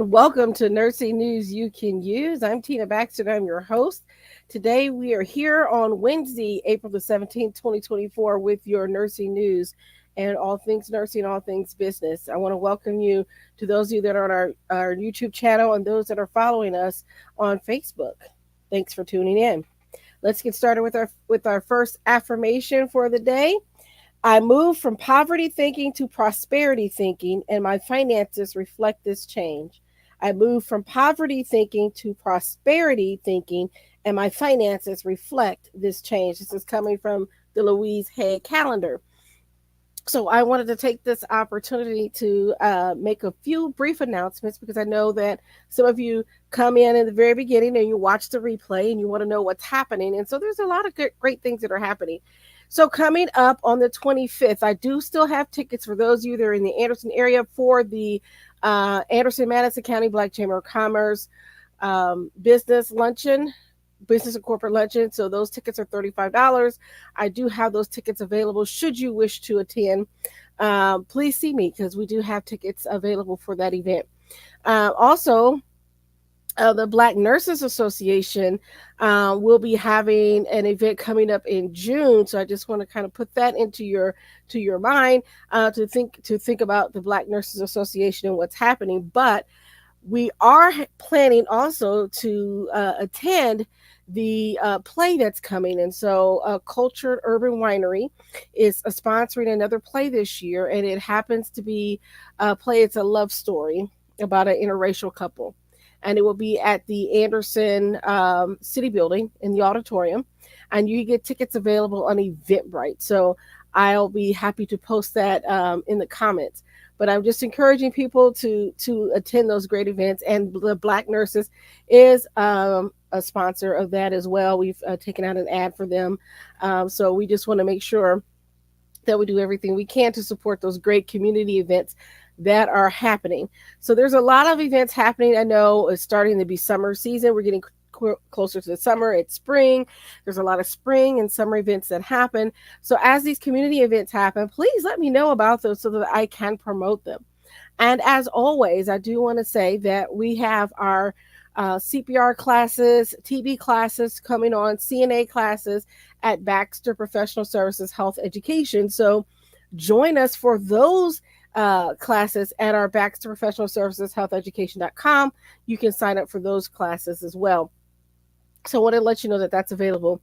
and welcome to Nursing News You Can Use. I'm Tina Baxter and I'm your host. Today we are here on Wednesday, April the 17th, 2024 with your nursing news and all things nursing, all things business. I want to welcome you to those of you that are on our YouTube channel and those that are following us on Facebook. Thanks for tuning in. Let's get started with our first affirmation for the day. I moved from poverty thinking to prosperity thinking, and my finances reflect this change. I moved from poverty thinking to prosperity thinking, and my finances reflect this change. This is coming from the Louise Hay calendar. So I wanted to take this opportunity to make a few brief announcements because I know that some of you come in the very beginning and you watch the replay and you want to know what's happening. And so there's a lot of great things that are happening. So coming up on the 25th, I do still have tickets for those of you that are in the Anderson area for the Anderson-Madison County Black Chamber of Commerce business and corporate luncheon. So those tickets are $35. I do have those tickets available should you wish to attend. Please see me because we do have tickets available for that event. Also, the Black Nurses Association will be having an event coming up in June. So I just want to kind of put that into your mind to think about the Black Nurses Association and what's happening. But we are planning also to attend the play that's coming. And so Cultured Urban Winery is sponsoring another play this year. And it happens to be a play. It's a love story about an interracial couple. And it will be at the Anderson City Building in the auditorium. And you get tickets available on Eventbrite. So I'll be happy to post that in the comments. But I'm just encouraging people to attend those great events. And the Black Nurses is a sponsor of that as well. We've taken out an ad for them. So we just want to make sure that we do everything we can to support those great community events that are happening. So there's a lot of events happening. I know it's starting to be summer season. We're getting closer to the summer. It's spring. There's a lot of spring and summer events that happen. So as these community events happen, please let me know about those so that I can promote them. And as always, I do want to say that we have our CPR classes, TB classes coming on, CNA classes at Baxter Professional Services Health Education. So join us for those classes at our Baxter Professional Services Health Education.com. You can sign up for those classes as well. So I want to let you know that that's available.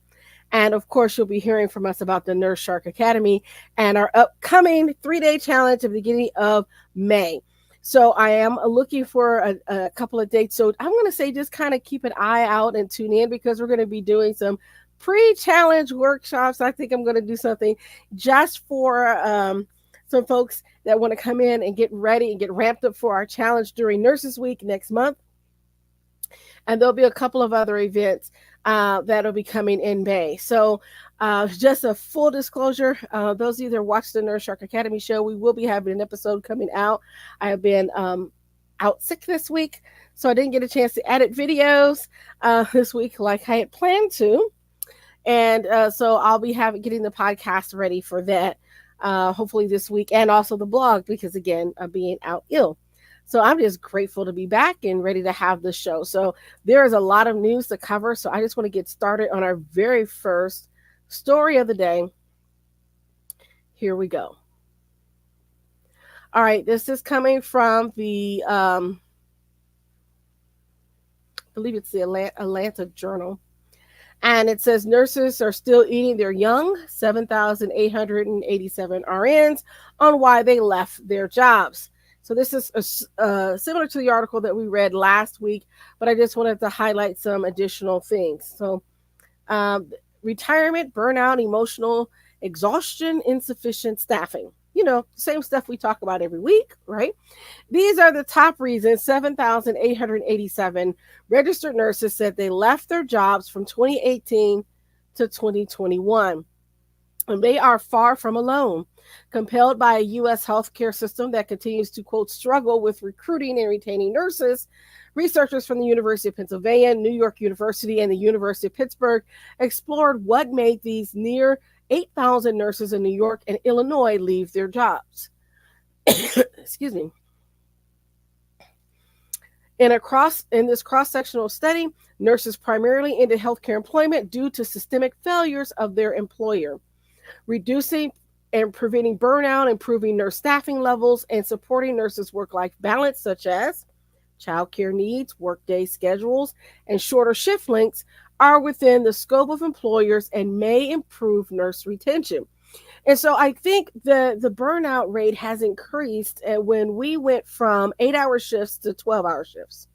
And of course, you'll be hearing from us about the Nurse Shark Academy and our upcoming 3-day challenge at the beginning of May. So I am looking for a couple of dates. So I'm going to say just kind of keep an eye out and tune in because we're going to be doing some pre-challenge workshops. I think I'm going to do something just for some folks that want to come in and get ready and get ramped up for our challenge during Nurses Week next month. And there'll be a couple of other events that'll be coming in May. So just a full disclosure, those of you that watch the Nurse Shark Academy show, we will be having an episode coming out. I have been out sick this week, so I didn't get a chance to edit videos this week like I had planned to. And so I'll be getting the podcast ready for that. Hopefully this week, and also the blog, because again, I'm being out ill. So I'm just grateful to be back and ready to have the show. So there is a lot of news to cover. So I just want to get started on our very first story of the day. Here we go. All right. This is coming from the, I believe it's the Atlanta Journal. And it says nurses are still eating their young, 7,887 RNs on why they left their jobs. So this is similar to the article that we read last week, but I just wanted to highlight some additional things. So retirement, burnout, emotional exhaustion, insufficient staffing. You know, same stuff we talk about every week, right? These are the top reasons 7,887 registered nurses said they left their jobs from 2018 to 2021. And they are far from alone. Compelled by a U.S. healthcare system that continues to, quote, struggle with recruiting and retaining nurses, researchers from the University of Pennsylvania, New York University, and the University of Pittsburgh explored what made these near 8,000 nurses in New York and Illinois leave their jobs. Excuse me. In this cross-sectional study, nurses primarily ended healthcare employment due to systemic failures of their employer, reducing and preventing burnout, improving nurse staffing levels, and supporting nurses' work-life balance, such as childcare needs, workday schedules, and shorter shift lengths are within the scope of employers and may improve nurse retention. And so I think the burnout rate has increased when we went from 8-hour shifts to 12-hour shifts.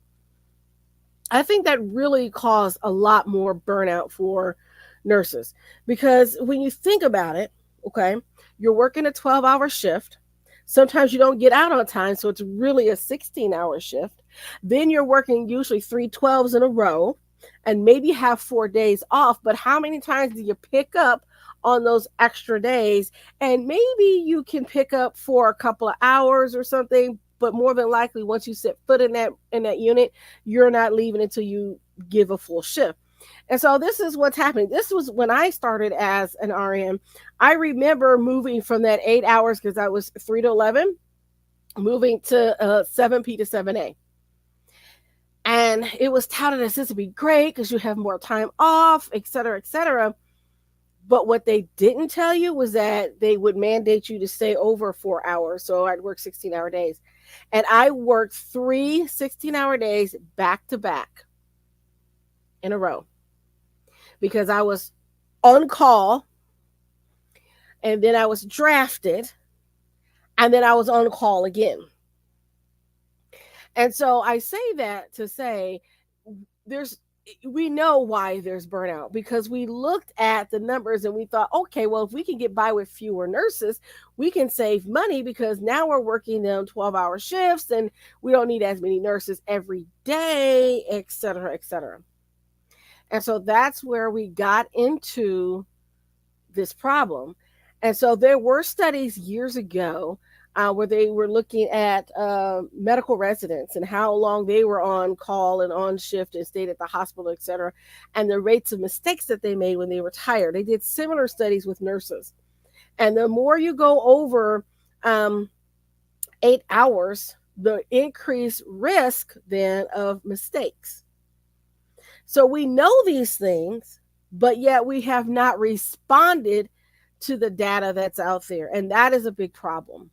I think that really caused a lot more burnout for nurses because when you think about it, okay, you're working a 12-hour shift. Sometimes you don't get out on time, so it's really a 16-hour shift. Then you're working usually 3 12s in a row and maybe have 4 days off. But how many times do you pick up on those extra days? And maybe you can pick up for a couple of hours or something, but more than likely once you set foot in that unit, you're not leaving until you give a full shift. And so this is what's happening. This was when I started as an RN. I remember moving from that 8 hours, because I was 3 to 11, moving to 7P to 7A. And it was touted as this would be great because you have more time off, et cetera, et cetera. But what they didn't tell you was that they would mandate you to stay over 4 hours. So I'd work 16-hour days. And I worked 3 16-hour days back to back in a row because I was on call, and then I was drafted, and then I was on call again. And so I say that to say there's we know why there's burnout because we looked at the numbers and we thought, okay, well, if we can get by with fewer nurses, we can save money because now we're working them 12-hour shifts and we don't need as many nurses every day, et cetera, et cetera. And so that's where we got into this problem. And so there were studies years ago where they were looking at medical residents and how long they were on call and on shift and stayed at the hospital, et cetera, and the rates of mistakes that they made when they were tired. They did similar studies with nurses. And the more you go over 8 hours, the increased risk then of mistakes. So we know these things, but yet we have not responded to the data that's out there. And that is a big problem.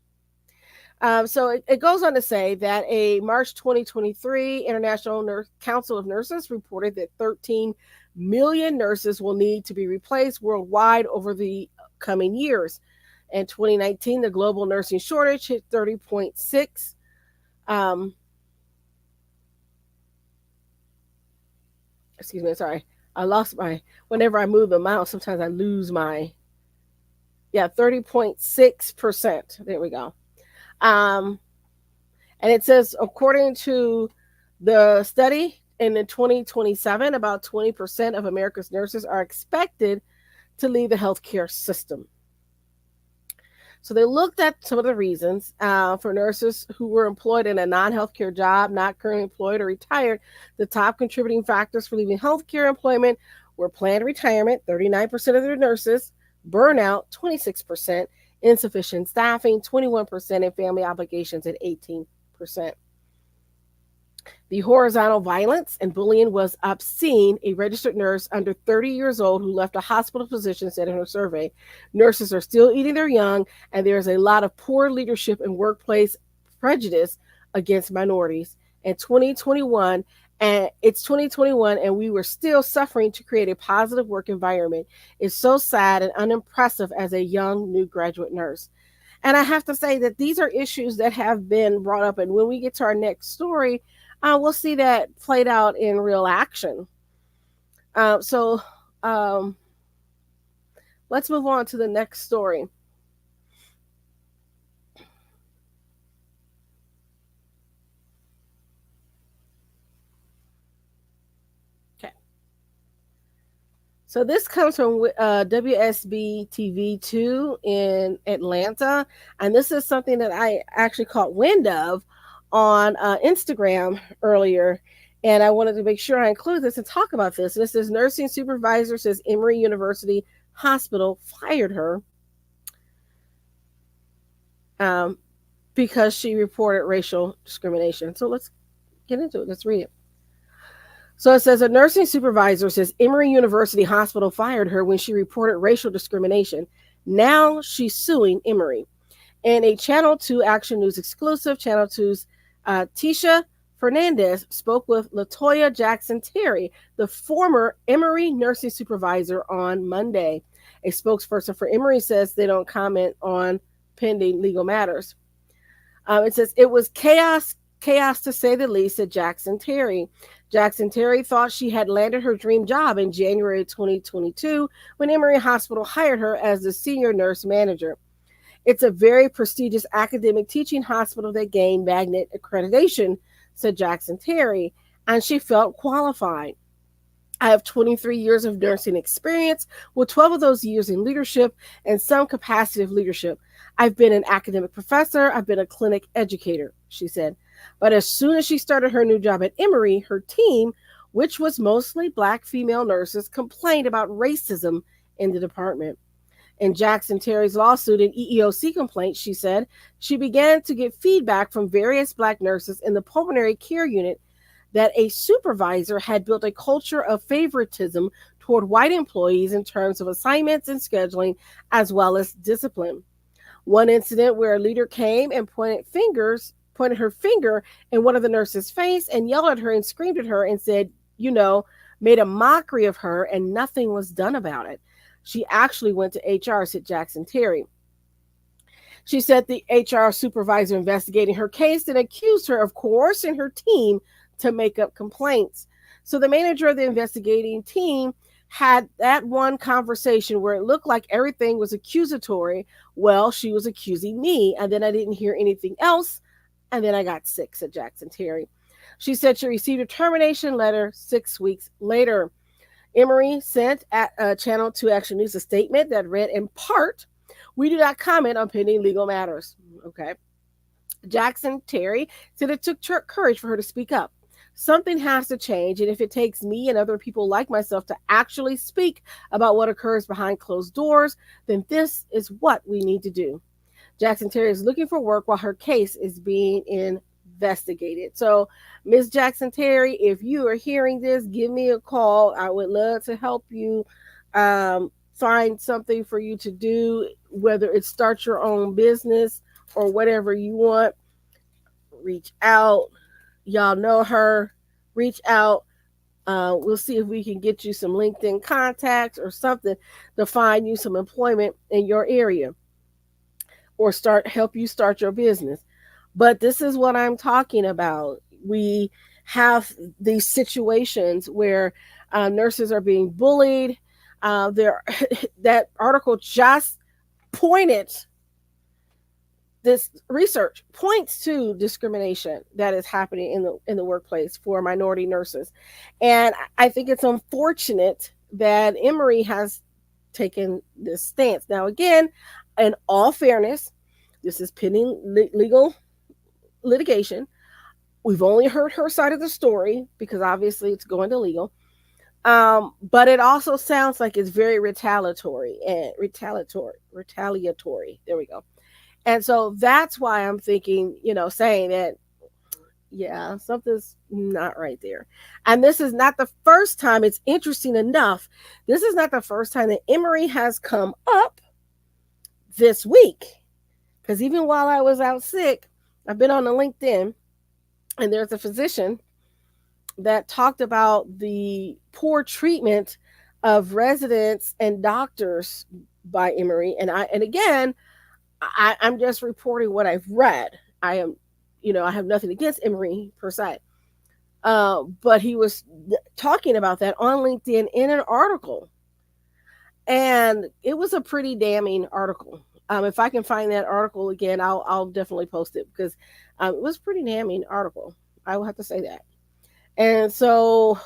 So it goes on to say that a March 2023 International Council of Nurses reported that 13 million nurses will need to be replaced worldwide over the coming years. In 2019, the global nursing shortage hit 30.6. Excuse me, sorry. I lost whenever I move the mouse, sometimes I lose 30.6%. There we go. And it says, according to the study, in the 2027, about 20% of America's nurses are expected to leave the healthcare system. So they looked at some of the reasons for nurses who were employed in a non-healthcare job, not currently employed or retired. The top contributing factors for leaving healthcare employment were planned retirement, 39% of their nurses, burnout, 26%, insufficient staffing, 21%, and family obligations at 18%. The horizontal violence and bullying was obscene, a registered nurse under 30 years old who left a hospital position said in her survey. Nurses are still eating their young, and there's a lot of poor leadership and workplace prejudice against minorities. In 2021, and it's 2021, and we were still suffering to create a positive work environment. It's so sad and unimpressive as a young new graduate nurse. And I have to say that these are issues that have been brought up. And when we get to our next story, we'll see that played out in real action. So let's move on to the next story. Okay. So this comes from WSB TV2 in Atlanta. And this is something that I actually caught wind of on Instagram earlier, and I wanted to make sure I include this and talk about this. And this is nursing supervisor says Emory University Hospital fired her because she reported racial discrimination. So let's get into it. Let's read it. So it says a nursing supervisor says Emory University Hospital fired her when she reported racial discrimination. Now she's suing Emory. In a Channel 2 Action News exclusive, Channel 2's Tisha Fernandez spoke with Latoya Jackson Terry, the former Emory nursing supervisor, on Monday. A spokesperson for Emory says they don't comment on pending legal matters. It says it was chaos to say the least, said Jackson Terry. Jackson Terry thought she had landed her dream job in January 2022 when Emory Hospital hired her as the senior nurse manager. It's a very prestigious academic teaching hospital that gained magnet accreditation, said Jackson Terry, and she felt qualified. I have 23 years of nursing experience, with 12 of those years in leadership and some capacity of leadership. I've been an academic professor. I've been a clinic educator, she said. But as soon as she started her new job at Emory, her team, which was mostly Black female nurses, complained about racism in the department. In Jackson Terry's lawsuit and EEOC complaint, she said she began to get feedback from various Black nurses in the pulmonary care unit that a supervisor had built a culture of favoritism toward white employees in terms of assignments and scheduling, as well as discipline. One incident where a leader came and pointed her finger in one of the nurses' face and yelled at her and screamed at her and said, made a mockery of her, and nothing was done about it. She actually went to HR, said Jackson Terry. She said the HR supervisor investigating her case and accused her of coercing her team to make up complaints. So the manager of the investigating team had that one conversation where it looked like everything was accusatory. Well, she was accusing me, and then I didn't hear anything else, and then I got sick, said Jackson Terry. She said she received a termination letter 6 weeks later. Emory sent Channel 2 Action News a statement that read, in part, "We do not comment on pending legal matters." Okay. Jackson Terry said it took courage for her to speak up. Something has to change, and if it takes me and other people like myself to actually speak about what occurs behind closed doors, then this is what we need to do. Jackson Terry is looking for work while her case is being investigated. So, Ms. Jackson Terry, if you are hearing this, give me a call. I would love to help you find something for you to do, whether it's start your own business or whatever you want. Reach out. Y'all know her. Reach out. We'll see if we can get you some LinkedIn contacts or something to find you some employment in your area or help you start your business. But this is what I'm talking about. We have these situations where nurses are being bullied. That article just pointed, this research points to discrimination that is happening in the workplace for minority nurses. And I think it's unfortunate that Emory has taken this stance. Now, again, in all fairness, this is pending legal litigation. We've only heard her side of the story because obviously it's going to legal. But it also sounds like it's very retaliatory. There we go. And so that's why I'm thinking, saying that, yeah, something's not right there. And this is not the first time. It's interesting enough. This is not the first time that Emory has come up this week. Because even while I was out sick, I've been on the LinkedIn, and there's a physician that talked about the poor treatment of residents and doctors by Emory. And again, I'm just reporting what I've read. I have nothing against Emory per se. But he was talking about that on LinkedIn in an article. And it was a pretty damning article. If I can find that article again, I'll definitely post it because it was a pretty damning article. I will have to say that. And so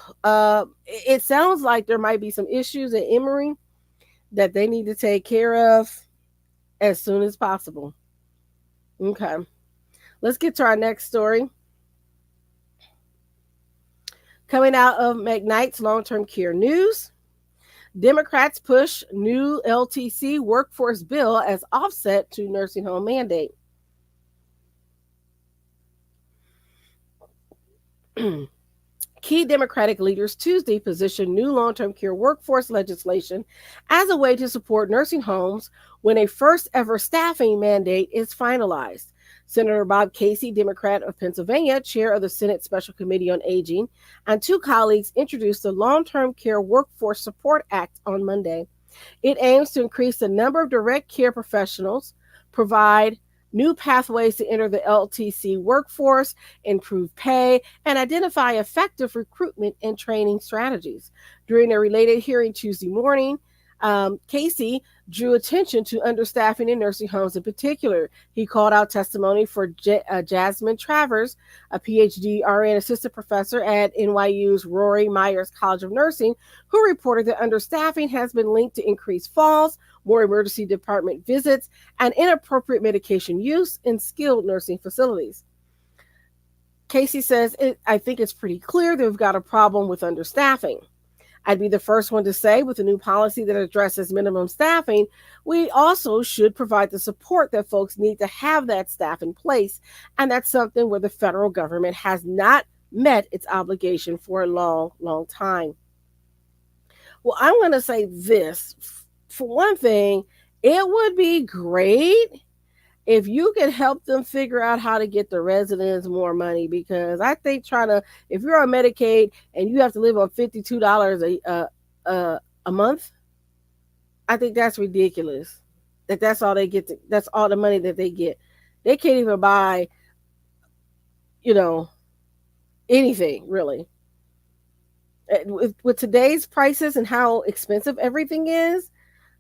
it sounds like there might be some issues at Emory that they need to take care of as soon as possible. Okay. Let's get to our next story. Coming out of McKnight's long-term care news, Democrats push new LTC workforce bill as offset to nursing home mandate. Key Democratic leaders Tuesday positioned new long term care workforce legislation as a way to support nursing homes when a first ever staffing mandate is finalized. Senator Bob Casey, Democrat of Pennsylvania, chair of the Senate Special Committee on Aging, and two colleagues introduced the Long Term Care Workforce Support Act on Monday. It aims to increase the number of direct care professionals, provide new pathways to enter the LTC workforce, improve pay, and identify effective recruitment and training strategies. During a related hearing Tuesday morning, Casey drew attention to understaffing in nursing homes in particular. He called out testimony for Jasmine Travers, a PhD RN assistant professor at NYU's Rory Myers College of Nursing, who reported that understaffing has been linked to increased falls, more emergency department visits, and inappropriate medication use in skilled nursing facilities. Casey says, I think it's pretty clear that we've got a problem with understaffing. I'd be the first one to say, with a new policy that addresses minimum staffing, we also should provide the support that folks need to have that staff in place. And that's something where the federal government has not met its obligation for a long, long time. Well, I'm going to say this. For one thing, it would be great if you could help them figure out how to get the residents more money, because I think if you're on Medicaid and you have to live on $52 a month, I think that's ridiculous. That's all they get. That's all the money that they get. They can't even buy, anything really. With today's prices and how expensive everything is,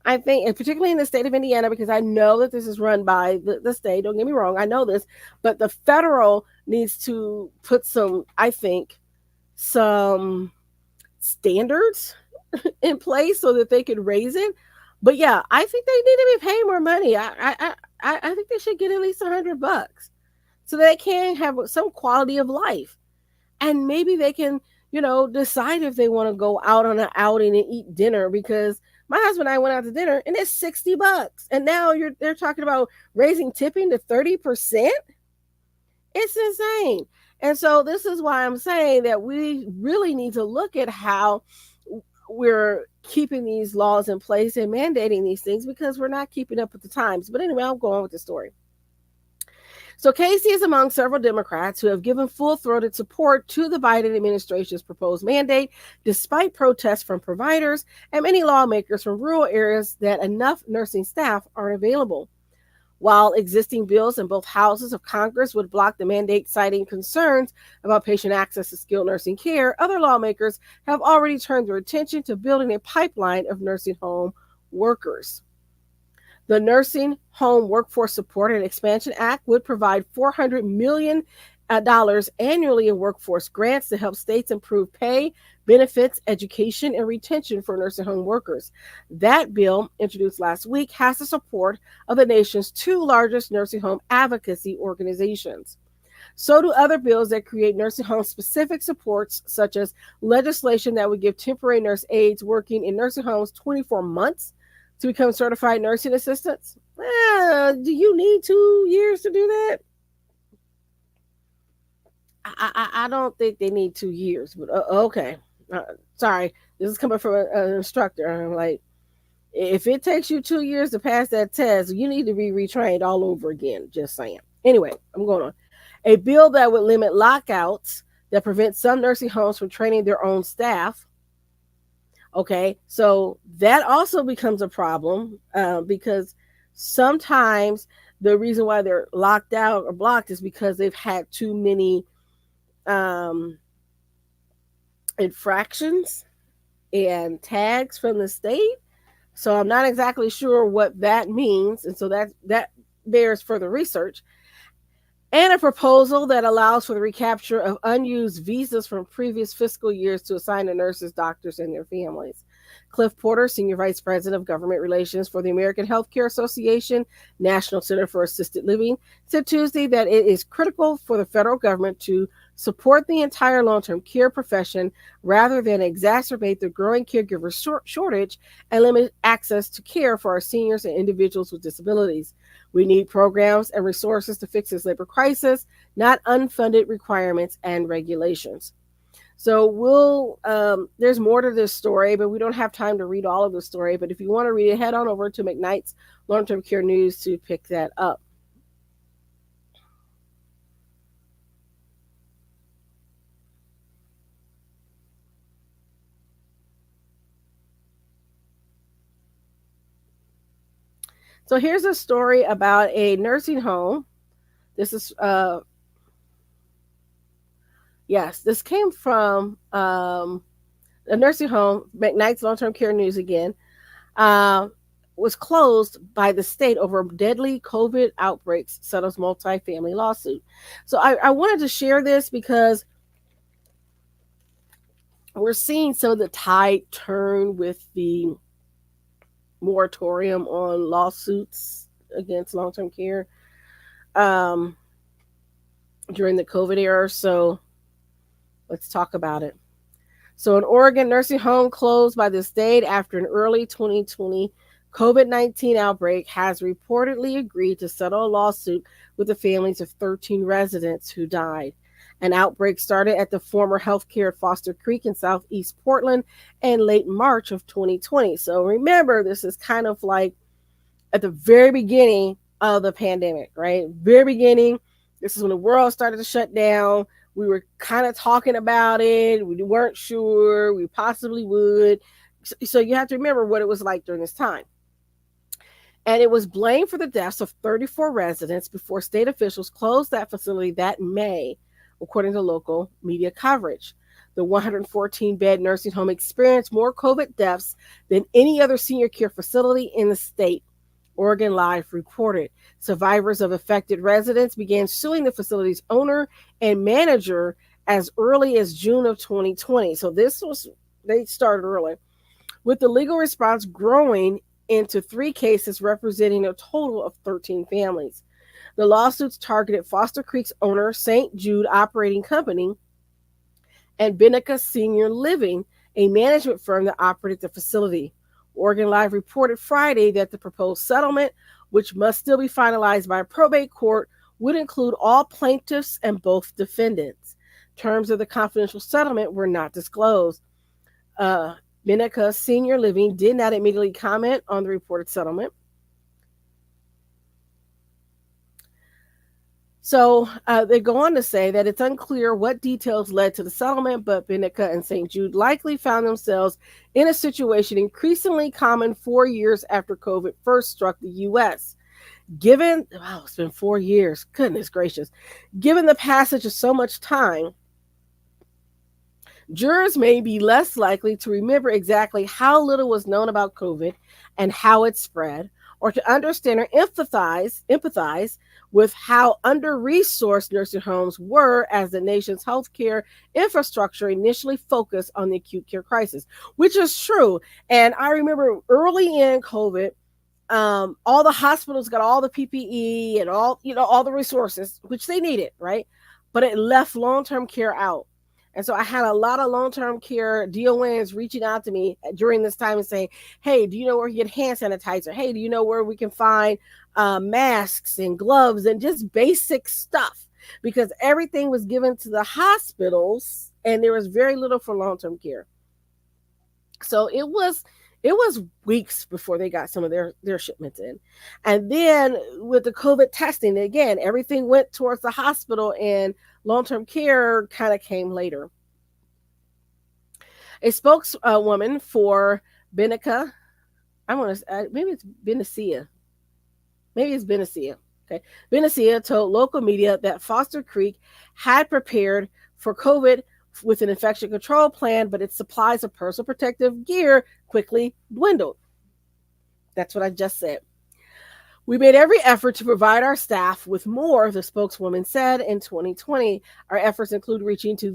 I think, and particularly in the state of Indiana, because I know that this is run by the state, don't get me wrong, I know this, but the federal needs to put some standards in place so that they could raise it. But yeah, I think they need to be paying more money. I think they should get at least $100 so they can have some quality of life. And maybe they can, decide if they want to go out on an outing and eat dinner, because my husband and I went out to dinner and it's $60. And now they're talking about raising tipping to 30%. It's insane. And so this is why I'm saying that we really need to look at how we're keeping these laws in place and mandating these things, because we're not keeping up with the times. But anyway, I'll go on with the story. So Casey is among several Democrats who have given full-throated support to the Biden administration's proposed mandate, despite protests from providers and many lawmakers from rural areas that enough nursing staff aren't available. While existing bills in both houses of Congress would block the mandate, citing concerns about patient access to skilled nursing care, other lawmakers have already turned their attention to building a pipeline of nursing home workers. The Nursing Home Workforce Support and Expansion Act would provide $400 million annually in workforce grants to help states improve pay, benefits, education, and retention for nursing home workers. That bill, introduced last week, has the support of the nation's two largest nursing home advocacy organizations. So do other bills that create nursing home-specific supports, such as legislation that would give temporary nurse aides working in nursing homes 24 months to become certified nursing assistants. Do you need 2 years to do that? I don't think they need 2 years, but okay. Sorry, this is coming from an instructor. I'm like, if it takes you 2 years to pass that test, you need to be retrained all over again. Just saying. Anyway, I'm going on. A bill that would limit lockouts that prevent some nursing homes from training their own staff. Okay, so that also becomes a problem because sometimes the reason why they're locked out or blocked is because they've had too many infractions and tags from the state. So I'm not exactly sure what that means. And so that bears further research. And a proposal that allows for the recapture of unused visas from previous fiscal years to assign to nurses, doctors, and their families. Cliff Porter, Senior Vice President of Government Relations for the American Healthcare Association, National Center for Assisted Living, said Tuesday that it is critical for the federal government to support the entire long term care profession rather than exacerbate the growing caregiver shortage and limit access to care for our seniors and individuals with disabilities. We need programs and resources to fix this labor crisis, not unfunded requirements and regulations. So there's more to this story, but we don't have time to read all of the story. But if you want to read it, head on over to McKnight's Long-Term Care News to pick that up. So here's a story about a nursing home. This is yes, this came from a nursing home, McKnight's Long-Term Care News again. Was closed by the state over deadly COVID outbreaks, settles multi-family lawsuit. So I wanted to share this because we're seeing some of the tide turn with the moratorium on lawsuits against long-term care during the COVID era. So let's talk about it. So an Oregon nursing home closed by the state after an early 2020 COVID-19 outbreak has reportedly agreed to settle a lawsuit with the families of 13 residents who died. An outbreak started at the former healthcare at Foster Creek in southeast Portland in late March of 2020. So remember, this is kind of like at the very beginning of the pandemic, right? Very beginning. This is when the world started to shut down. We were kind of talking about it. We weren't sure. We possibly would. So you have to remember what it was like during this time. And it was blamed for the deaths of 34 residents before state officials closed that facility that May, according to local media coverage. The 114-bed nursing home experienced more COVID deaths than any other senior care facility in the state, Oregon Live reported. Survivors of affected residents began suing the facility's owner and manager as early as June of 2020. So they started early, with the legal response growing into 3 cases representing a total of 13 families. The lawsuits targeted Foster Creek's owner, St. Jude Operating Company, and Benica Senior Living, a management firm that operated the facility. Oregon Live reported Friday that the proposed settlement, which must still be finalized by a probate court, would include all plaintiffs and both defendants. Terms of the confidential settlement were not disclosed. Benica Senior Living did not immediately comment on the reported settlement. So they go on to say that it's unclear what details led to the settlement, but Benica and St. Jude likely found themselves in a situation increasingly common 4 years after COVID first struck the U.S. It's been 4 years, goodness gracious. Given the passage of so much time, jurors may be less likely to remember exactly how little was known about COVID and how it spread, or to understand or empathize with how under-resourced nursing homes were as the nation's healthcare infrastructure initially focused on the acute care crisis, which is true. And I remember early in COVID, all the hospitals got all the PPE and all the resources, which they needed, right? But it left long-term care out. And so I had a lot of long-term care DONs reaching out to me during this time and saying, hey, do you know where you get hand sanitizer? Hey, do you know where we can find masks and gloves and just basic stuff? Because everything was given to the hospitals and there was very little for long-term care. So it was weeks before they got some of their shipments in. And then with the COVID testing, again, everything went towards the hospital and long-term care kind of came later. A spokeswoman for Benica, maybe it's Benicia. Maybe it's Benicia. Okay. Benicia told local media that Foster Creek had prepared for COVID with an infection control plan, but its supplies of personal protective gear quickly dwindled. That's what I just said. We made every effort to provide our staff with more, the spokeswoman said in 2020. Our efforts include reaching to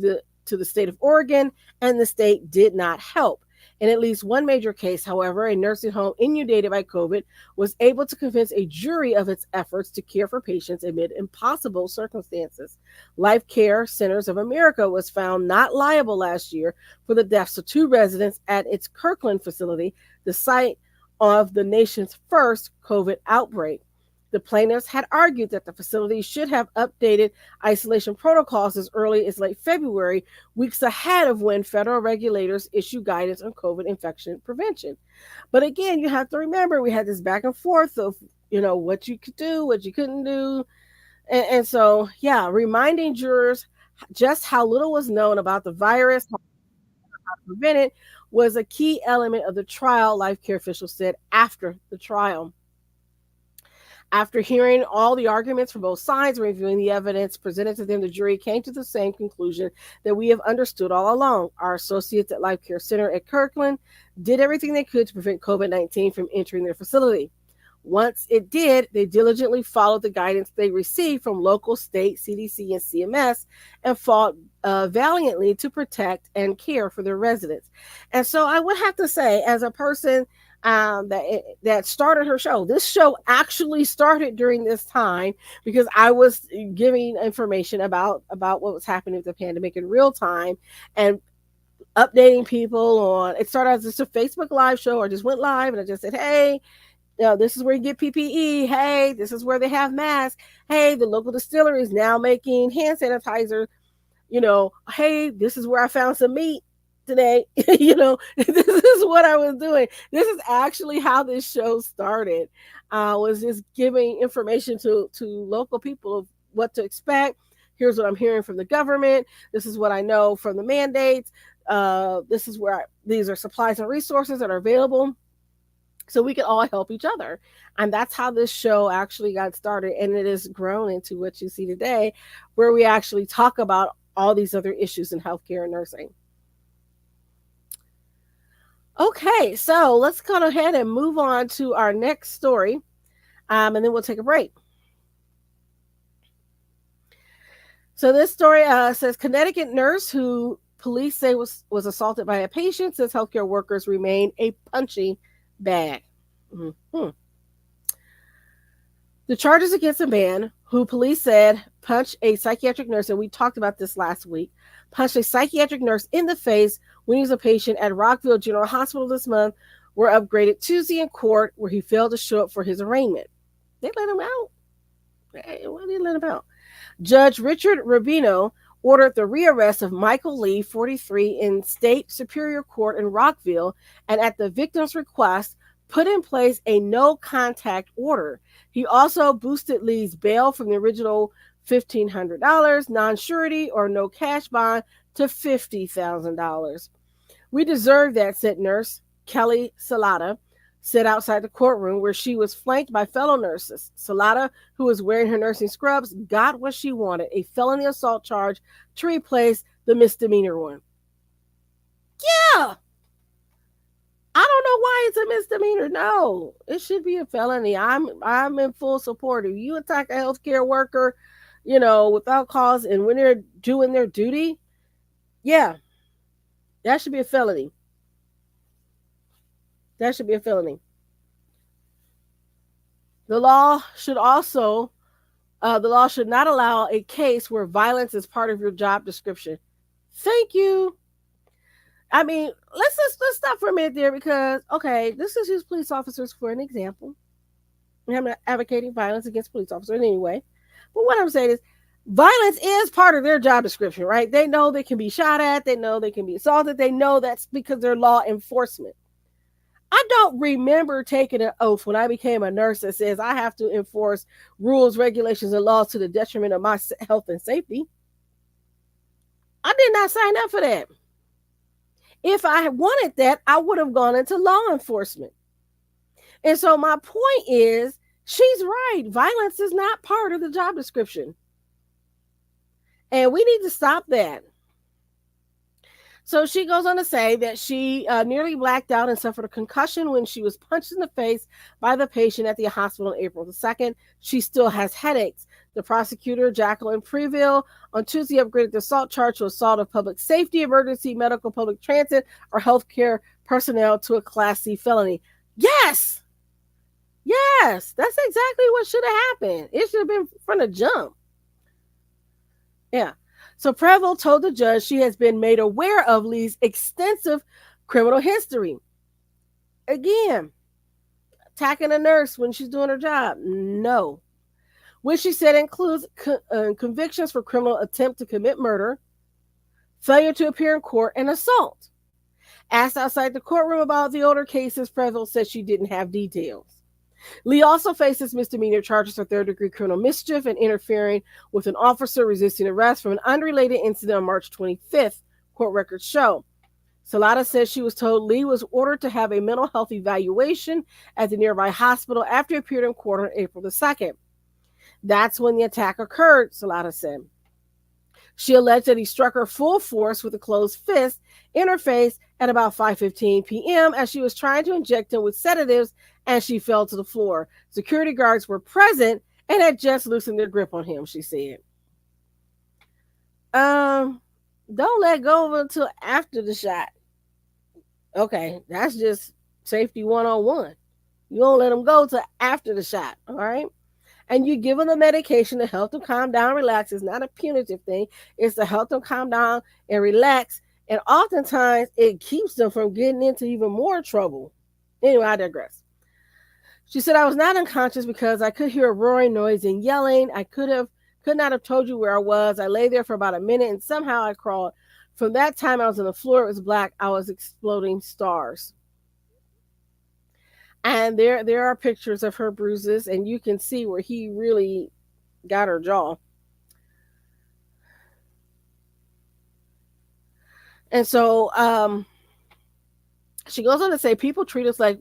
the state of Oregon, and the state did not help. In at least one major case, however, a nursing home inundated by COVID was able to convince a jury of its efforts to care for patients amid impossible circumstances. Life Care Centers of America was found not liable last year for the deaths of two residents at its Kirkland facility, the site of the nation's first COVID outbreak. The plaintiffs had argued that the facility should have updated isolation protocols as early as late February, weeks ahead of when federal regulators issue guidance on COVID infection prevention. But again, you have to remember we had this back and forth of, what you could do, what you couldn't do. And so, yeah, reminding jurors just how little was known about the virus, how to prevent it, was a key element of the trial, Life Care officials said after the trial. After hearing all the arguments from both sides and reviewing the evidence presented to them, the jury came to the same conclusion that we have understood all along. Our associates at Life Care Center at Kirkland did everything they could to prevent COVID-19 from entering their facility. Once it did, they diligently followed the guidance they received from local, state, CDC, and CMS and fought valiantly to protect and care for their residents. And so I would have to say, as a person that started her show, this show actually started during this time because I was giving information about what was happening with the pandemic in real time and updating people on. It started as just a Facebook Live show. I just went live and I just said, hey, this is where you get PPE. Hey, this is where they have masks. Hey, the local distillery is now making hand sanitizer. Hey, this is where I found some meat today. This is what I was doing. This is actually how this show started. Was just giving information to local people of what to expect. Here's what I'm hearing from the government. This is what I know from the mandates. This is where these are supplies and resources that are available, so we can all help each other. And that's how this show actually got started. And it has grown into what you see today, where we actually talk about all these other issues in healthcare and nursing. Okay, so let's go ahead and move on to our next story, and then we'll take a break. So this story says Connecticut nurse who police say was assaulted by a patient says healthcare workers remain a punching bag. Mm-hmm. The charges against a man who police said punched a psychiatric nurse, and we talked about this last week, punched a psychiatric nurse in the face when he was a patient at Rockville General Hospital this month, were upgraded Tuesday in court where he failed to show up for his arraignment. They let him out. Why did they let him out? Judge Richard Rubino ordered the rearrest of Michael Lee, 43, in State Superior Court in Rockville, and at the victim's request, put in place a no-contact order. He also boosted Lee's bail from the original $1,500 non-surety or no cash bond to $50,000. We deserve that, said nurse Kelly Salata, said outside the courtroom where she was flanked by fellow nurses. Salata, who was wearing her nursing scrubs, got what she wanted, a felony assault charge to replace the misdemeanor one. Yeah. I don't know why it's a misdemeanor. No, it should be a felony. I'm in full support. If you attack a healthcare worker, without cause and when they're doing their duty, yeah, that should be a felony. That should be a felony. The law should not allow a case where violence is part of your job description. Thank you. I mean, let's stop for a minute there because, okay, this is use police officers for an example. I'm not advocating violence against police officers in any way. But what I'm saying is violence is part of their job description, right? They know they can be shot at. They know they can be assaulted. They know that's because they're law enforcement. I don't remember taking an oath when I became a nurse that says I have to enforce rules, regulations, and laws to the detriment of my health and safety. I did not sign up for that. If I wanted that, I would have gone into law enforcement. And so my point is, she's right. Violence is not part of the job description. And we need to stop that. So she goes on to say that she nearly blacked out and suffered a concussion when she was punched in the face by the patient at the hospital on April the 2nd. She still has headaches. The prosecutor, Jacqueline Preville, on Tuesday upgraded the assault charge to assault of public safety, emergency, medical, public transit, or healthcare personnel to a Class C felony. Yes, yes, that's exactly what should have happened. It should have been from the jump. Yeah. So Prevost told the judge she has been made aware of Lee's extensive criminal history. Again, attacking a nurse when she's doing her job. No. Which she said includes convictions for criminal attempt to commit murder, failure to appear in court, and assault. Asked outside the courtroom about the older cases, Prevost said she didn't have details. Lee also faces misdemeanor charges for third-degree criminal mischief and interfering with an officer resisting arrest from an unrelated incident on March 25th, court records show. Salata says she was told Lee was ordered to have a mental health evaluation at the nearby hospital after he appeared in court on April the 2nd. That's when the attack occurred, Salata said. She alleged that he struck her full force with a closed fist in her face at about 5:15 p.m. as she was trying to inject him with sedatives and she fell to the floor. Security guards were present and had just loosened their grip on him, she said. Don't let go until after the shot. Okay, that's just safety 101. You don't let them go till after the shot, all right? And you give them the medication to help them calm down and relax. It's not a punitive thing. It's to help them calm down and relax. And oftentimes, it keeps them from getting into even more trouble. Anyway, I digress. She said, I was not unconscious because I could hear a roaring noise and yelling. I could not have told you where I was. I lay there for about a minute and somehow I crawled. From that time, I was on the floor. It was black. I was exploding stars. And there are pictures of her bruises, and you can see where he really got her jaw. And so she goes on to say, people treat us like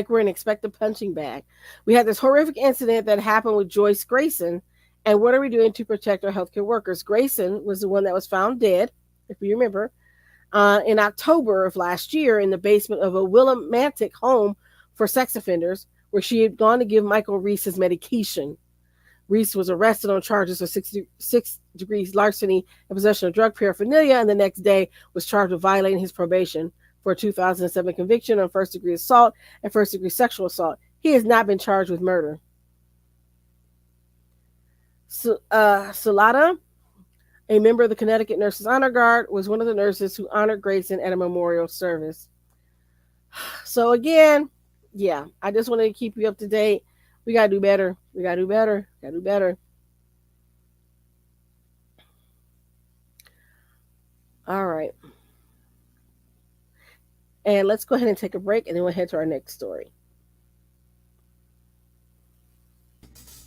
we're an expected punching bag. We had this horrific incident that happened with Joyce Grayson, and what are we doing to protect our healthcare workers? Grayson was the one that was found dead, if you remember, in October of last year in the basement of a Willimantic home for sex offenders, where she had gone to give Michael Reese his medication. Reese was arrested on charges of 6 larceny and possession of drug paraphernalia, and the next day was charged with violating his probation for a 2007 conviction on first-degree assault and first-degree sexual assault. He has not been charged with murder. Salata, a member of the Connecticut Nurses Honor Guard, was one of the nurses who honored Grayson at a memorial service. So again, yeah, I just wanted to keep you up to date. We got to do better. We got to do better. Got to do better. All right. And let's go ahead and take a break, and then we'll head to our next story.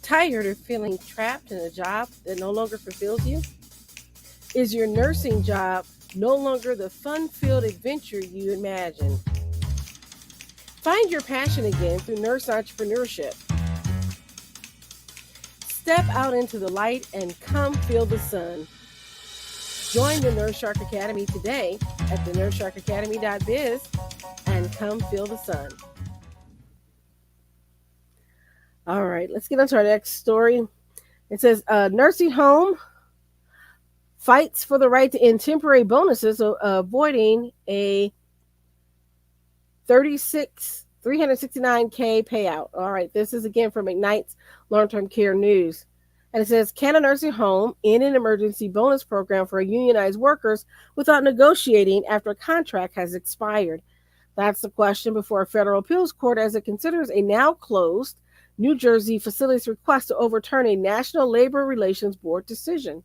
Tired of feeling trapped in a job that no longer fulfills you? Is your nursing job no longer the fun-filled adventure you imagined? Find your passion again through nurse entrepreneurship. Step out into the light and come feel the sun. Join the Nurse Shark Academy today at thenurssharkacademy.biz and come feel the sun. All right, let's get on to our next story. It says, nursing home fights for the right to end temporary bonuses, avoiding a 369K payout. All right, this is again from Ignite's Long-Term Care News. And it says, can a nursing home end an emergency bonus program for unionized workers without negotiating after a contract has expired? That's the question before a federal appeals court as it considers a now closed New Jersey facility's request to overturn a National Labor Relations Board decision.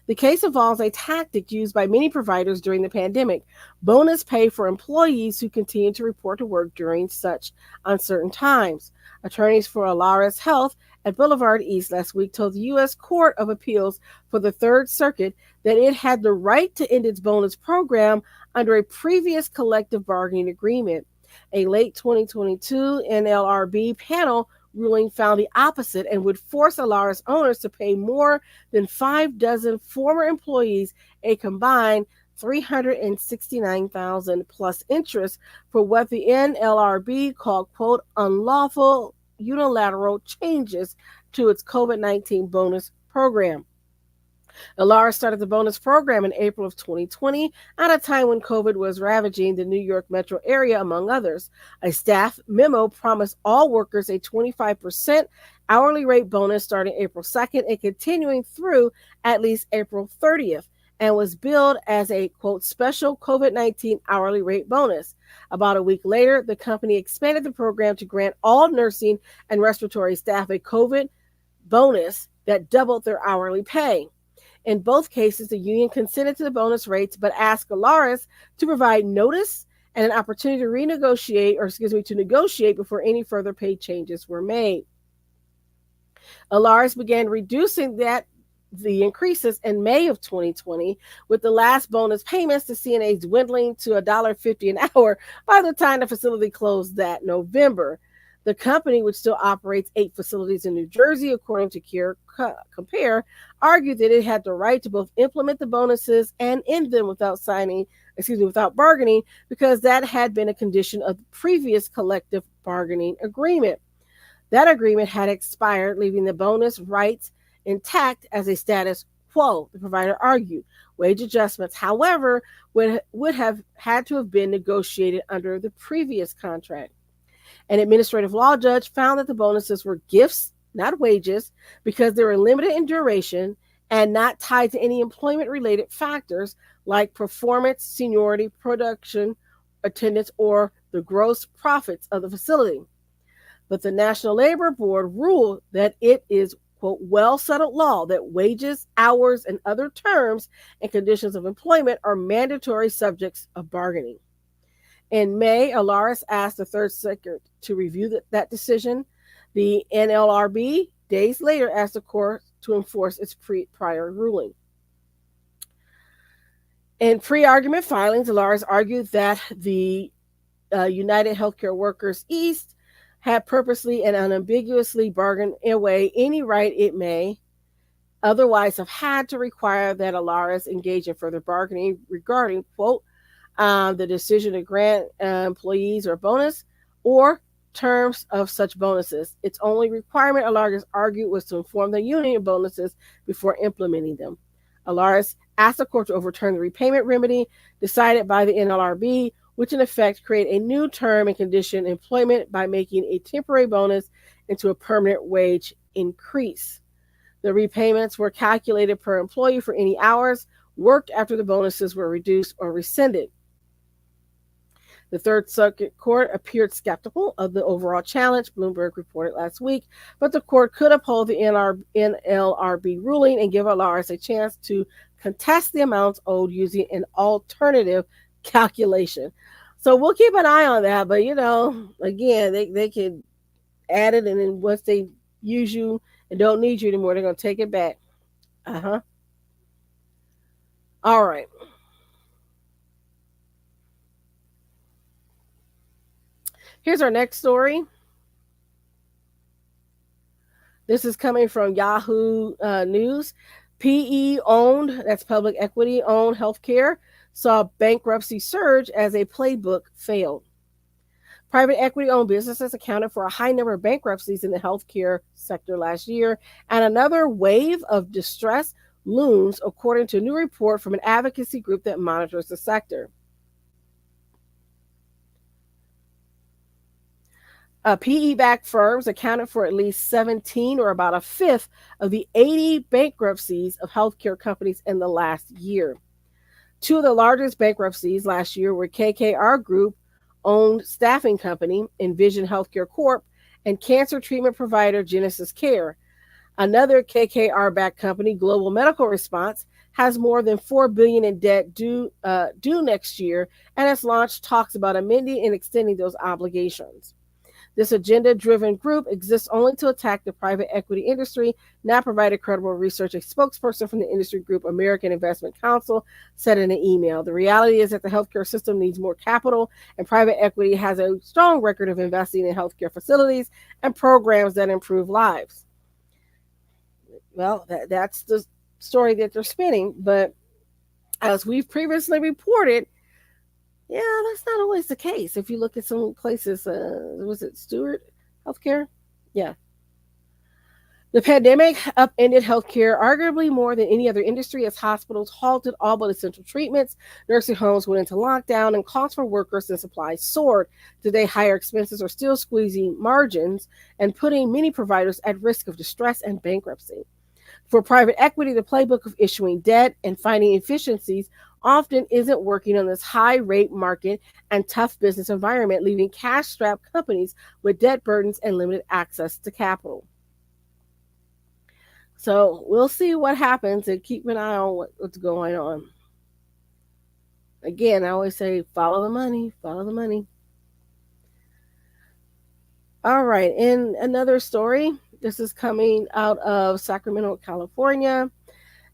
The case involves a tactic used by many providers during the pandemic: bonus pay for employees who continue to report to work during such uncertain times. Attorneys for Alaris Health at Boulevard East last week told the U.S. Court of Appeals for the Third Circuit that it had the right to end its bonus program under a previous collective bargaining agreement. A late 2022 NLRB panel ruling found the opposite and would force Alaris owners to pay more than 6 former employees a combined $369,000 plus interest for what the NLRB called, quote, unlawful unilateral changes to its COVID-19 bonus program. Alara started the bonus program in April of 2020 at a time when COVID was ravaging the New York metro area, among others. A staff memo promised all workers a 25% hourly rate bonus starting April 2nd and continuing through at least April 30th, and was billed as a quote special COVID-19 hourly rate bonus. About a week later, the company expanded the program to grant all nursing and respiratory staff a COVID bonus that doubled their hourly pay. In both cases, the union consented to the bonus rates, but asked Alaris to provide notice and an opportunity to to negotiate before any further pay changes were made. Alaris began reducing the increases in May of 2020, with the last bonus payments to CNAs dwindling to $1.50 an hour by the time the facility closed that November. The company, which still operates 8 facilities in New Jersey, according to Compare, argued that it had the right to both implement the bonuses and end them without bargaining, because that had been a condition of the previous collective bargaining agreement. That agreement had expired, leaving the bonus rights intact as a status quo, the provider argued. Wage adjustments, however, would have had to have been negotiated under the previous contract. An administrative law judge found that the bonuses were gifts, not wages, because they were limited in duration and not tied to any employment-related factors like performance, seniority, production, attendance, or the gross profits of the facility. But the National Labor Board ruled that it is, quote, well-settled law that wages, hours, and other terms and conditions of employment are mandatory subjects of bargaining. In May, Alaris asked the Third Circuit to review that decision. The NLRB, days later, asked the court to enforce its prior ruling. In pre-argument filings, Alaris argued that the United Healthcare Workers East had purposely and unambiguously bargained away any right it may otherwise have had to require that Alaris engage in further bargaining regarding, quote, the decision to grant employees or bonus or terms of such bonuses. Its only requirement, Alaris argued, was to inform the union of bonuses before implementing them. Alaris asked the court to overturn the repayment remedy decided by the NLRB, which in effect create a new term and condition employment by making a temporary bonus into a permanent wage increase. The repayments were calculated per employee for any hours worked after the bonuses were reduced or rescinded. The Third Circuit Court appeared skeptical of the overall challenge, Bloomberg reported last week, but the court could uphold the NLRB ruling and give Alaris a chance to contest the amounts owed using an alternative calculation. So we'll keep an eye on that, but again, they could add it, and then once they use you and don't need you anymore, they're going to take it back. All right. Here's our next story. This is coming from Yahoo News. PE owned, that's public equity owned healthcare, saw bankruptcy surge as a playbook failed. Private equity owned businesses accounted for a high number of bankruptcies in the healthcare sector last year, and another wave of distress looms, according to a new report from an advocacy group that monitors the sector. PE-backed firms accounted for at least 17, or about a fifth, of the 80 bankruptcies of healthcare companies in the last year. Two of the largest bankruptcies last year were KKR Group-owned staffing company, Envision Healthcare Corp., and cancer treatment provider Genesis Care. Another KKR-backed company, Global Medical Response, has more than $4 billion in debt due next year and has launched talks about amending and extending those obligations. This agenda-driven group exists only to attack the private equity industry, not provided credible research. A spokesperson from the industry group American Investment Council said in an email. The reality is that the healthcare system needs more capital, and private equity has a strong record of investing in healthcare facilities and programs that improve lives. Well, that's the story that they're spinning, but as we've previously reported, yeah, that's not always the case. If you look at some places, was it Stewart Healthcare? Yeah. The pandemic upended healthcare arguably more than any other industry as hospitals halted all but essential treatments, nursing homes went into lockdown, and costs for workers and supplies soared. Today, higher expenses are still squeezing margins and putting many providers at risk of distress and bankruptcy. For private equity, the playbook of issuing debt and finding efficiencies often isn't working on this high rate market and tough business environment, leaving cash strapped companies with debt burdens and limited access to capital. So we'll see what happens and keep an eye on what's going on. Again, I always say follow the money, follow the money. All right, in another story, this is coming out of Sacramento, California,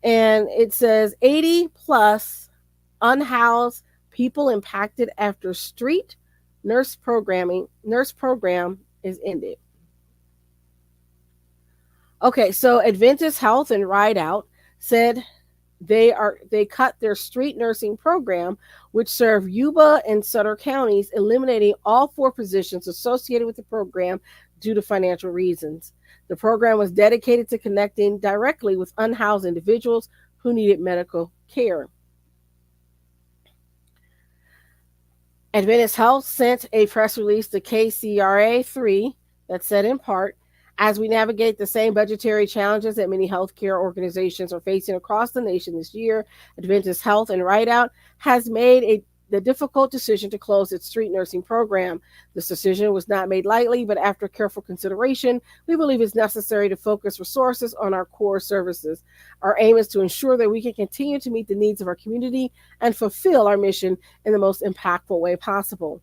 and it says 80 plus unhoused people impacted after street nurse program is ended. Okay, so Adventist Health and Ride Out said they cut their street nursing program, which served Yuba and Sutter counties, eliminating all four positions associated with the program due to financial reasons. The program was dedicated to connecting directly with unhoused individuals who needed medical care. Adventist Health sent a press release to KCRA 3 that said in part, as we navigate the same budgetary challenges that many healthcare organizations are facing across the nation this year, Adventist Health and Ride Out has made the difficult decision to close its street nursing program. This decision was not made lightly, but after careful consideration, we believe it's necessary to focus resources on our core services. Our aim is to ensure that we can continue to meet the needs of our community and fulfill our mission in the most impactful way possible.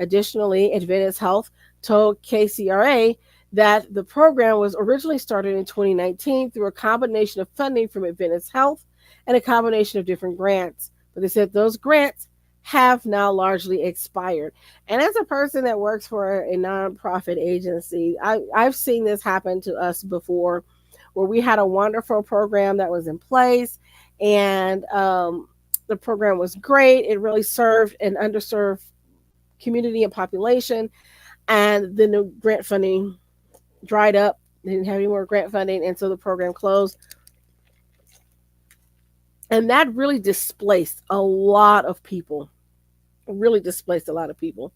Additionally, Adventist Health told KCRA that the program was originally started in 2019 through a combination of funding from Adventist Health and a combination of different grants. But they said those grants have now largely expired. And as a person that works for a nonprofit agency, I've seen this happen to us before, where we had a wonderful program that was in place, and the program was great. It really served an underserved community and population, and then the grant funding dried up. They didn't have any more grant funding, and so the program closed. And that really displaced a lot of people. Really displaced a lot of people.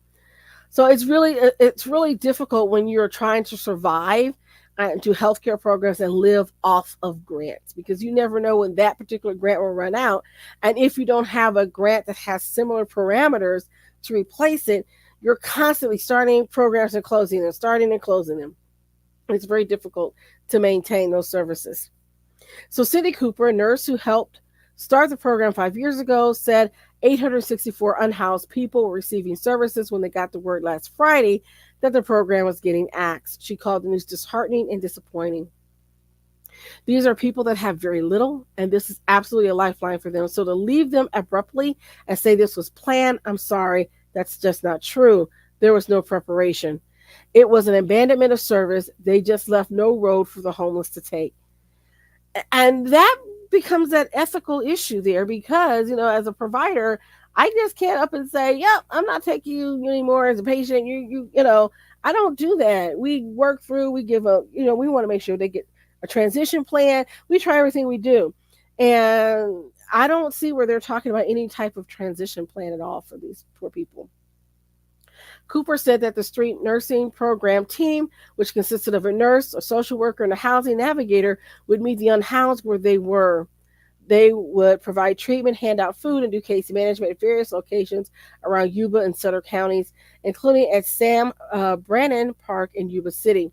So it's really difficult when you're trying to survive and do healthcare programs and live off of grants, because you never know when that particular grant will run out. And if you don't have a grant that has similar parameters to replace it, you're constantly starting programs and closing them, starting and closing them. It's very difficult to maintain those services. So Cindy Cooper, a nurse who helped start the program 5 years ago, said 864 unhoused people were receiving services when they got the word last Friday that the program was getting axed. She called the news disheartening and disappointing. These are people that have very little, and this is absolutely a lifeline for them. So to leave them abruptly and say this was planned, I'm sorry, that's just not true. There was no preparation. It was an abandonment of service. They just left no road for the homeless to take. And that becomes that ethical issue there, because, as a provider, I just can't up and say, yep, I'm not taking you anymore as a patient. I don't do that. We work through, we give we want to make sure they get a transition plan. We try everything we do. And I don't see where they're talking about any type of transition plan at all for these poor people. Cooper said that the street nursing program team, which consisted of a nurse, a social worker, and a housing navigator, would meet the unhoused where they were. They would provide treatment, hand out food, and do case management at various locations around Yuba and Sutter counties, including at Sam Brannan Park in Yuba City.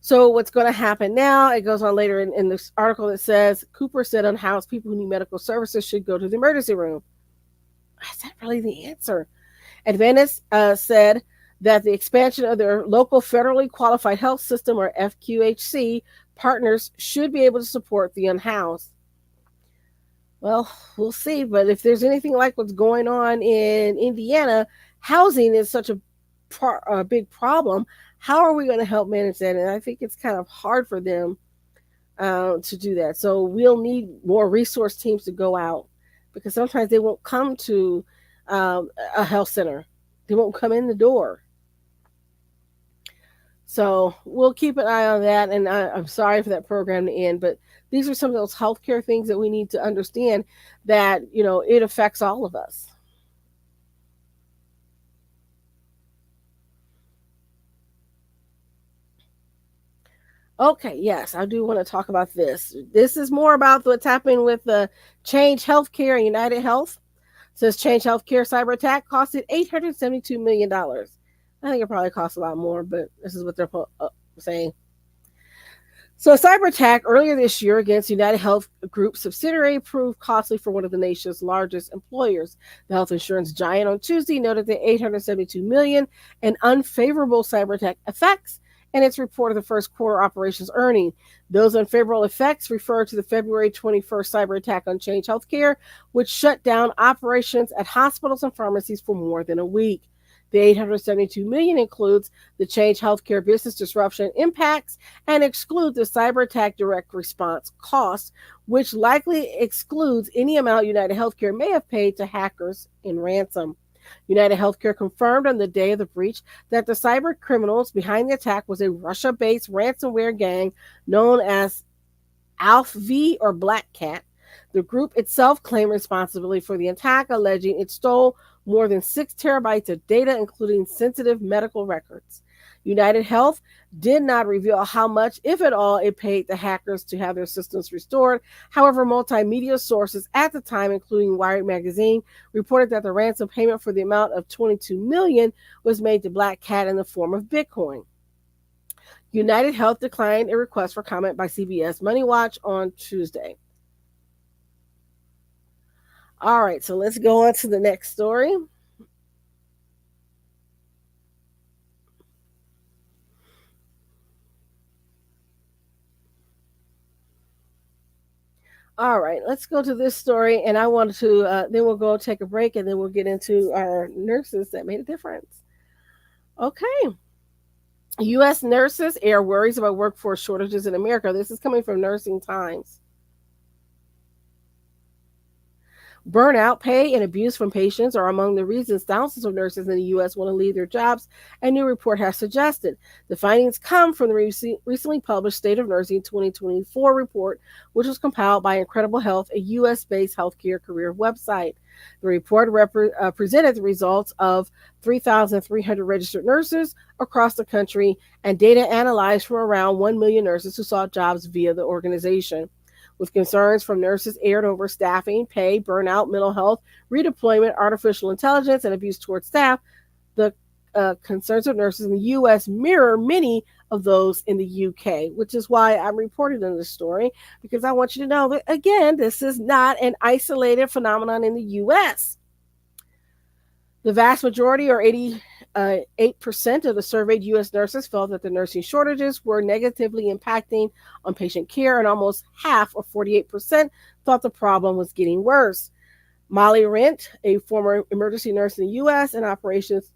So what's going to happen now, it goes on later in this article, that says, Cooper said unhoused people who need medical services should go to the emergency room. Is that really the answer? Adventist said that the expansion of their local federally qualified health system, or FQHC, partners should be able to support the unhoused. Well, we'll see. But if there's anything like what's going on in Indiana, housing is such a big problem. How are we going to help manage that? And I think it's kind of hard for them to do that. So we'll need more resource teams to go out, because sometimes they won't come to a health center. They won't come in the door. So we'll keep an eye on that. And I'm sorry for that program to end, but these are some of those healthcare things that we need to understand that, it affects all of us. Okay, yes, I do want to talk about this. This is more about what's happening with the Change Healthcare and United Health. It says Change Healthcare cyber attack costed $872 million. I think it probably costs a lot more, but this is what they're saying. So, a cyber attack earlier this year against United Health Group subsidiary proved costly for one of the nation's largest employers. The health insurance giant on Tuesday noted the 872 million in unfavorable cyber attack effects in its report of the first quarter operations earning. Those unfavorable effects refer to the February 21st cyber attack on Change Healthcare, which shut down operations at hospitals and pharmacies for more than a week. The 872 million includes the Change Healthcare business disruption impacts and excludes the cyber attack direct response costs, which likely excludes any amount United Healthcare may have paid to hackers in ransom. United Healthcare confirmed on the day of the breach that the cyber criminals behind the attack was a Russia-based ransomware gang known as Alf V or Black Cat. The group itself claimed responsibility for the attack, alleging it stole more than 6 terabytes of data, including sensitive medical records. United Health did not reveal how much, if at all, it paid the hackers to have their systems restored. However, multimedia sources at the time, including Wired Magazine, reported that the ransom payment for the amount of 22 million was made to Black Cat in the form of Bitcoin. United Health declined a request for comment by CBS Money Watch on Tuesday. All right, so let's go on to the next story. All right, let's go to this story. And I want to, then we'll go take a break and then we'll get into our nurses that made a difference. Okay. U.S. nurses air worries about workforce shortages in America. This is coming from Nursing Times. Burnout, pay, and abuse from patients are among the reasons thousands of nurses in the U.S. want to leave their jobs, a new report has suggested. The findings come from the recently published State of Nursing 2024 report, which was compiled by Incredible Health, a U.S. based healthcare career website. The report presented the results of 3,300 registered nurses across the country and data analyzed from around 1 million nurses who sought jobs via the organization. With concerns from nurses aired over staffing, pay, burnout, mental health, redeployment, artificial intelligence, and abuse towards staff, the concerns of nurses in the U.S. mirror many of those in the U.K., which is why I'm reporting on this story, because I want you to know that, again, this is not an isolated phenomenon in the U.S. The vast majority, or 88% of the surveyed U.S. nurses, felt that the nursing shortages were negatively impacting on patient care, and almost half, or 48%, thought the problem was getting worse. Molly Rent, a former emergency nurse in the U.S. and operations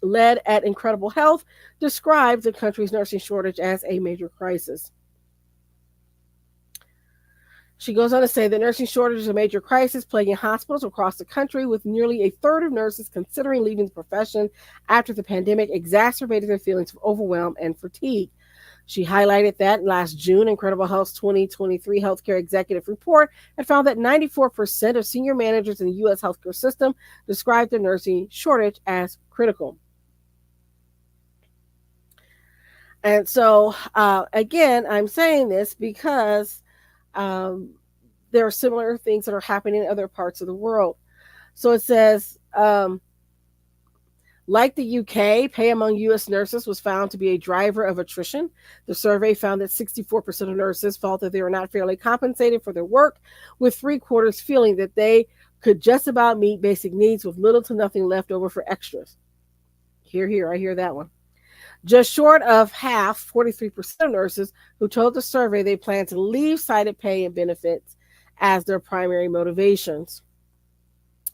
led at Incredible Health, described the country's nursing shortage as a major crisis. She goes on to say the nursing shortage is a major crisis plaguing hospitals across the country, with nearly a third of nurses considering leaving the profession after the pandemic exacerbated their feelings of overwhelm and fatigue. She highlighted that last June, Incredible Health's 2023 Healthcare Executive Report had found that 94% of senior managers in the U.S. healthcare system described the nursing shortage as critical. And so, again, I'm saying this because there are similar things that are happening in other parts of the world. So it says, like the UK, pay among U.S. nurses was found to be a driver of attrition. The survey found that 64% of nurses felt that they were not fairly compensated for their work, with 3/4 feeling that they could just about meet basic needs with little to nothing left over for extras. Here, I hear that one. Just short of half, 43% of nurses who told the survey they plan to leave cited pay and benefits as their primary motivations.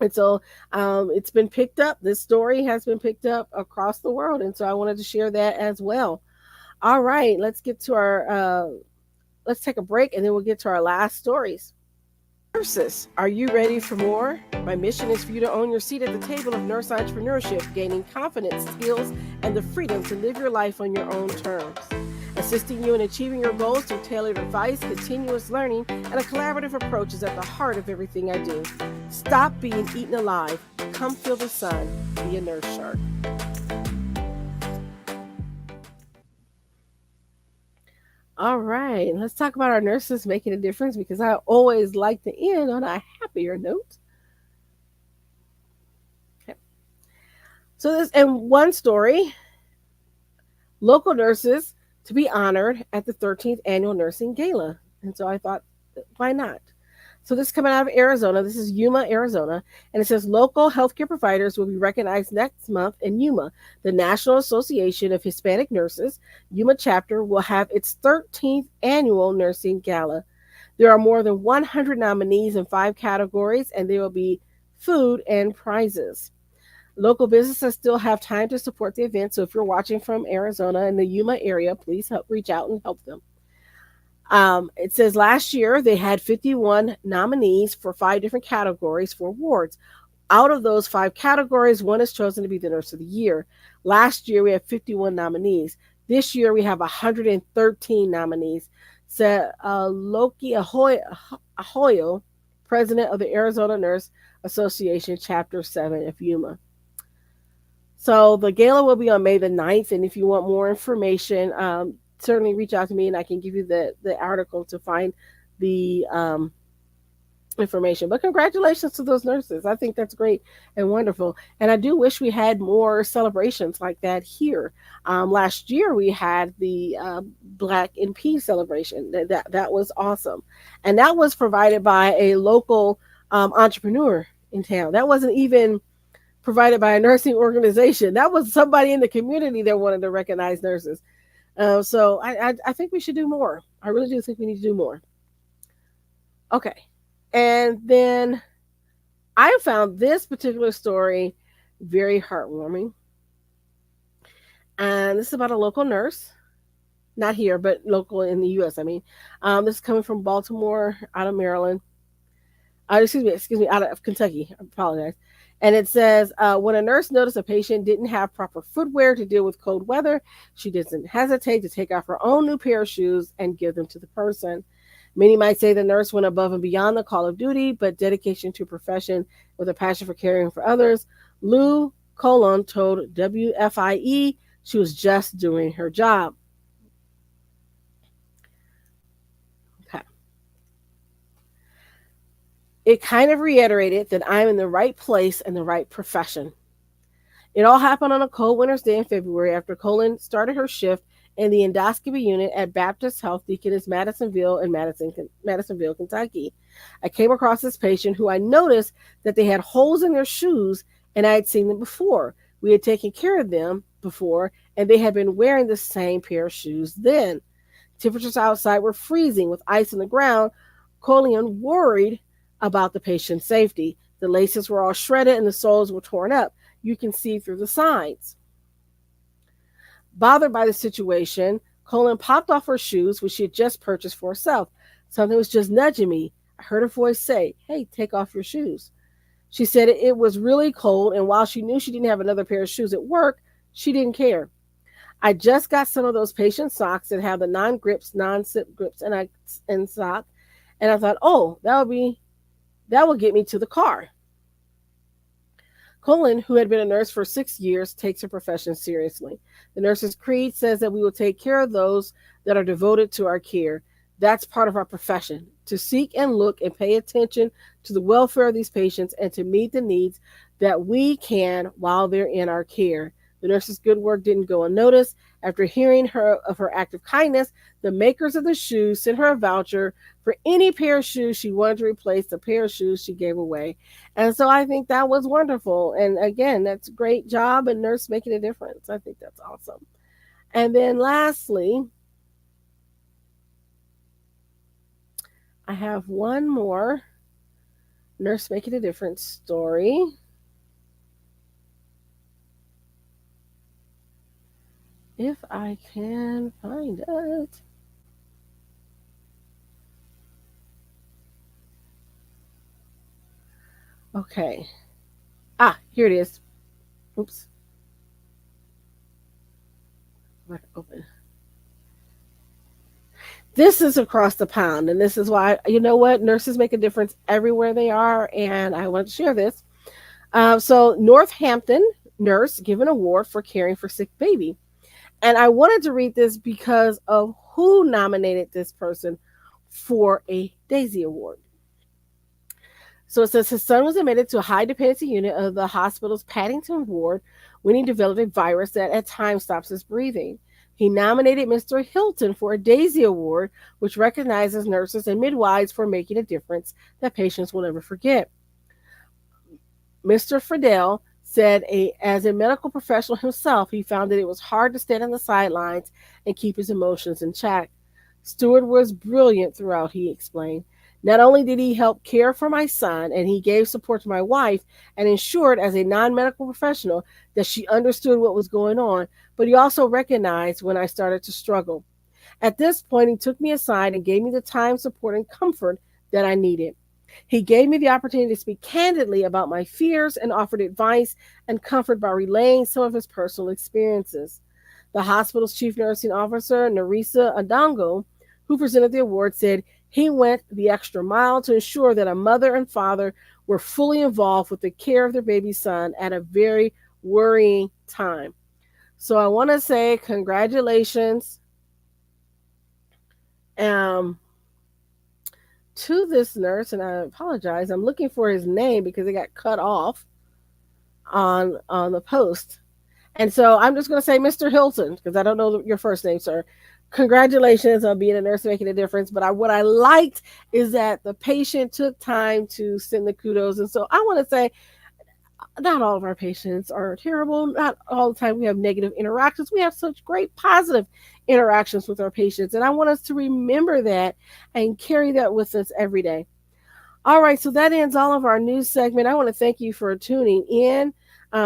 And so it's been picked up. This story has been picked up across the world. And so I wanted to share that as well. All right, let's get to our, let's take a break and then we'll get to our last stories. Nurses, are you ready for more? My mission is for you to own your seat at the table of nurse entrepreneurship, gaining confidence, skills, and the freedom to live your life on your own terms. Assisting you in achieving your goals through tailored advice, continuous learning, and a collaborative approach is at the heart of everything I do. Stop being eaten alive. Come feel the sun. Be a nurse shark. All right, let's talk about our nurses making a difference because I always like to end on a happier note. Okay. So this and one story, local nurses to be honored at the 13th annual nursing gala. And so I thought, why not? So this is coming out of Arizona. This is Yuma, Arizona, and it says local healthcare providers will be recognized next month in Yuma. The National Association of Hispanic Nurses, Yuma chapter, will have its 13th annual nursing gala. There are more than 100 nominees in 5 categories, and there will be food and prizes. Local businesses still have time to support the event, so if you're watching from Arizona in the Yuma area, please reach out and help them. It says last year they had 51 nominees for 5 different categories for awards. Out of those 5 categories, one is chosen to be the Nurse of the Year. Last year we had 51 nominees. This year we have 113 nominees. Said Loki Ahoyo, president of the Arizona Nurse Association, Chapter 7 of Yuma. So the gala will be on May the 9th, and if you want more information, certainly reach out to me and I can give you the article to find the information. But congratulations to those nurses. I think that's great and wonderful. And I do wish we had more celebrations like that here. Last year we had the Black and Peace celebration. That was awesome, and that was provided by a local entrepreneur in town. That wasn't even provided by a nursing organization. That was somebody in the community that wanted to recognize nurses. So I think we should do more. I really do think we need to do more. Okay. And then I found this particular story very heartwarming. And this is about a local nurse, not here, but local in the U.S. I mean, this is coming from Baltimore, out of Maryland. Excuse me, out of Kentucky. I apologize. And it says, when a nurse noticed a patient didn't have proper footwear to deal with cold weather, she doesn't hesitate to take off her own new pair of shoes and give them to the person. Many might say the nurse went above and beyond the call of duty, but dedication to profession with a passion for caring for others. Lou Colon told WFIE she was just doing her job. Okay. It kind of reiterated that I'm in the right place and the right profession. It all happened on a cold winter's day in February after Colin started her shift in the endoscopy unit at Baptist Health Deaconess Madisonville in Madisonville, Kentucky. I came across this patient who I noticed that they had holes in their shoes and I had seen them before. We had taken care of them before and they had been wearing the same pair of shoes then. Temperatures outside were freezing with ice on the ground. Colin worried about the patient's safety. The laces were all shredded and the soles were torn up. You can see through the signs. Bothered by the situation, Colin popped off her shoes, which she had just purchased for herself. Something was just nudging me. I heard a voice say, "Hey, take off your shoes." She said it was really cold, and while she knew she didn't have another pair of shoes at work, she didn't care. I just got some of those patient socks that have the non-slip grips, and sock, and I thought, oh, that will get me to the car. Colin, who had been a nurse for 6 years, takes her profession seriously. The nurse's creed says that we will take care of those that are devoted to our care. That's part of our profession, to seek and look and pay attention to the welfare of these patients and to meet the needs that we can while they're in our care. The nurse's good work didn't go unnoticed. After hearing of her act of kindness, the makers of the shoes sent her a voucher for any pair of shoes she wanted to replace the pair of shoes she gave away. And so I think that was wonderful. And again, that's a great job and nurse making a difference. I think that's awesome. And then lastly, I have one more nurse making a difference story. If I can find it. Okay. Ah, here it is. Oops. Open. This is across the pond, and this is why, you know what, nurses make a difference everywhere they are, and I want to share this. So, Northampton nurse given award for caring for sick baby. And I wanted to read this because of who nominated this person for a Daisy Award. So it says his son was admitted to a high dependency unit of the hospital's Paddington ward when he developed a virus that at times stops his breathing. He nominated Mr. Hilton for a Daisy Award, which recognizes nurses and midwives for making a difference that patients will never forget. Mr. Friedel said as a medical professional himself, he found that it was hard to stand on the sidelines and keep his emotions in check. Stewart was brilliant throughout, he explained. Not only did he help care for my son and he gave support to my wife and ensured as a non-medical professional that she understood what was going on, but he also recognized when I started to struggle. At this point, he took me aside and gave me the time, support, and comfort that I needed. He gave me the opportunity to speak candidly about my fears and offered advice and comfort by relaying some of his personal experiences. The hospital's chief nursing officer, Narisa Adango, who presented the award, said he went the extra mile to ensure that a mother and father were fully involved with the care of their baby son at a very worrying time. So I want to say congratulations um, to this nurse, and I apologize. I'm looking for his name because it got cut off on the post. And so I'm just going to say Mr. Hilton because I don't know your first name, sir. Congratulations on being a nurse making a difference. But what I liked is that the patient took time to send the kudos. And so I want to say not all of our patients are terrible. Not all the time we have negative interactions. We have such great positive interactions with our patients. And I want us to remember that and carry that with us every day. All right, so that ends all of our news segment. I want to thank you for tuning in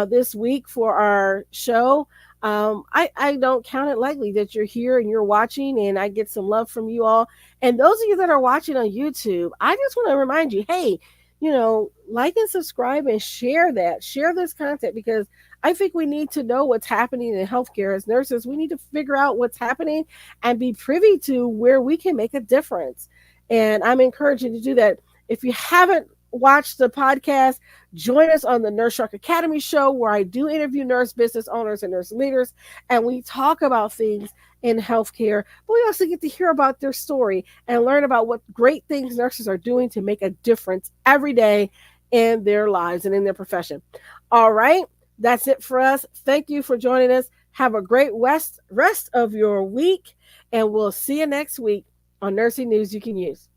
this week for our show. I don't count it lightly that you're here and you're watching, and I get some love from you all. And those of you that are watching on YouTube, I just want to remind you, hey, like and subscribe and share that. Share this content because I think we need to know what's happening in healthcare as nurses. We need to figure out what's happening and be privy to where we can make a difference. And I'm encouraging you to do that. If you haven't watched the podcast, join us on the Nurse Shark Academy show where I do interview nurse business owners and nurse leaders, and we talk about things in healthcare, but we also get to hear about their story and learn about what great things nurses are doing to make a difference every day in their lives and in their profession. All right, that's it for us. Thank you for joining us. Have a great rest of your week, and we'll see you next week on Nursing News You Can Use.